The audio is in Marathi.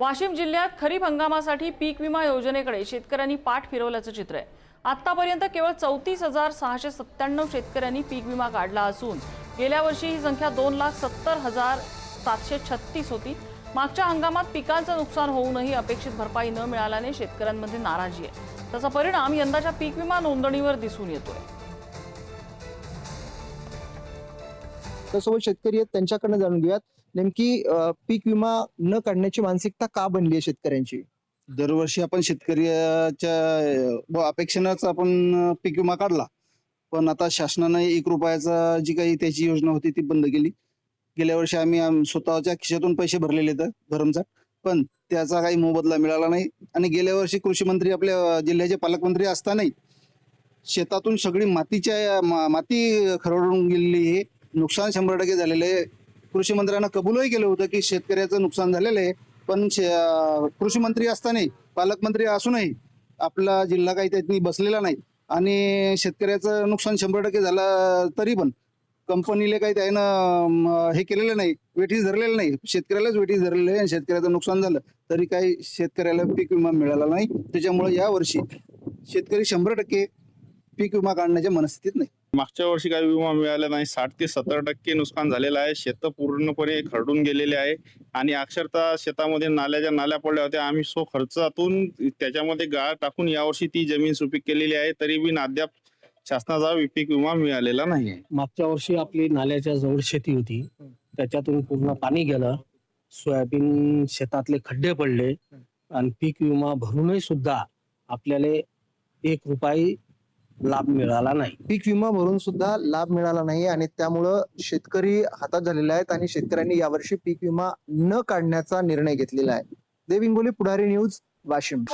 वाशिम जिल्ह्यात खरीप हंगामासाठी पीक विमा योजनेकडे शेतकऱ्यांनी पाठ फिरवल्याचं चित्र आहे। आतापर्यंत केवळ 34,697 शेतकऱ्यांनी पीक विमा काढला असून गेल्या वर्षी ही संख्या 2,70,736 होती। मागच्या हंगामात पिकांचं नुकसान होऊनही अपेक्षित भरपाई न मिळाल्याने शेतकऱ्यांमध्ये नाराजी आहे। त्याचा परिणाम यंदाच्या पीक विमा नोंदणीवर दिसून येतोय। त्यासोबत शेतकरी आहेत त्यांच्याकडनं जाणून घेऊयात नेमकी पीक विमा न काढण्याची मानसिकता का बनली आहे शेतकऱ्यांची। दरवर्षी आपण शेतकऱ्याच्या अपेक्षेनंच आपण पीक विमा काढला, पण आता शासनानं 1 रुपयाचा जी काही त्याची योजना होती ती बंद केली। गेल्या वर्षी आम्ही स्वतःच्या खिशातून पैसे भरलेले तर भरमसाठ, पण त्याचा काही मोबदला मिळाला नाही। आणि गेल्या वर्षी कृषी मंत्री आपल्या जिल्ह्याचे पालकमंत्री असतानाही शेतातून सगळी माती खरडून गेलेली आहे, नुकसान 100% झालेलं आहे। कृषी मंत्र्यांना कबूलही केलं होतं की शेतकऱ्याचं नुकसान झालेलं आहे, पण कृषी मंत्री असताना पालकमंत्री असूनही आपला जिल्हा काही त्यांनी बसलेला नाही आणि शेतकऱ्याचं नुकसान 100% झालं तरी पण कंपनीला काही त्यानं हे केलेलं नाही, वेठीस धरलेलं नाही, शेतकऱ्यालाच वेठीस धरलेलं आहे। आणि शेतकऱ्याचं नुकसान झालं तरी काही शेतकऱ्याला पीक विमा मिळाला नाही। त्याच्यामुळे यावर्षी शेतकरी 100% पीक विमा काढण्याच्या मनस्थितीत नाही। मागच्या वर्षी काही विमा मिळाला नाही, 60 ते 70% नुकसान झालेलं आहे। शेत पूर्णपणे खरडून गेलेले आहे आणि अक्षरशः शेतामध्ये नाल्याच्या नाल्या पडल्या होत्या। आम्ही खर्चातून त्याच्यामध्ये गाळ टाकून यावर्षी ती जमीन सुपीक केलेली आहे, तरी पण अद्याप शासनाचा पीक विमा मिळालेला नाही आहे। मागच्या वर्षी आपली नाल्याच्या जवळ शेती होती, त्याच्यातून पूर्ण पाणी गेलं, सोयाबीन शेतातले खड्डे पडले आणि पीक विमा भरूनही सुद्धा आपल्याला 1 रुपया लाभ मिळाला नाही। पीक विमा भरून सुद्धा लाभ मिळाला नाही आणि त्यामुळं शेतकरी हातात झालेले आहेत आणि शेतकऱ्यांनी यावर्षी पीक विमा न काढण्याचा निर्णय घेतलेला आहे। देव इंगोले, पुढारी न्यूज, वाशिम।